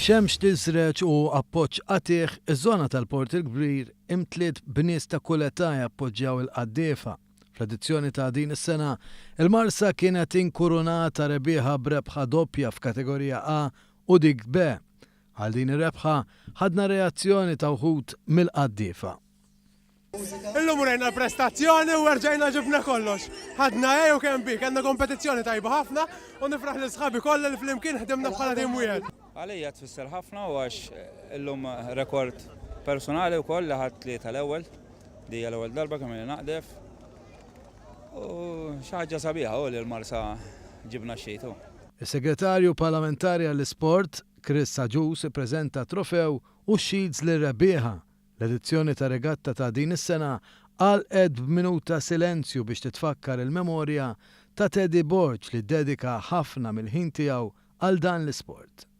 F'xemx tiżreġ u appoġġ qatih, iż-żona tal-Port il-Kbir imtliet b'nies ta' kull età jappoġġjaw il-qaddiefa. Fl-edizzjoni ta' din is-sena, il-Marsa kienet inkurunata rebbieħa b'rebħa doppja f'kategorija A u dik B. Għal din ir-rebħa ħadna reazzjoni ta' wħud mill-qaddiefa. Illum rejna l-prestazzjoni u rġajna ġibna kollox. Ħadna u kemm bik, għandna kompetizzjoni tajba ħafna u nifraħ li sħabi kollha li flimkien ħdimna bħala tim wieħed. Għalija tfisser ħafna u għax illum rekord personali wkoll li ħadd tlieta l-ewwel, di l-ewwel darba kemm li naqdef. U xi ħaġa sabiħa u li l-Marsa ġibna xejtu. Is-Segretarju Parlamentari għall-Isport, Chris Saġus, ippreżenta trofew u shields lir rebbieħa. L-edizzjoni ta' regatta ta' din is-sena għalqet b'minuta silenzju biex titfakkar il-memorja ta' Teddy Borg li ddedika ħafna mill-ħin tiegħu għal dan l-isport.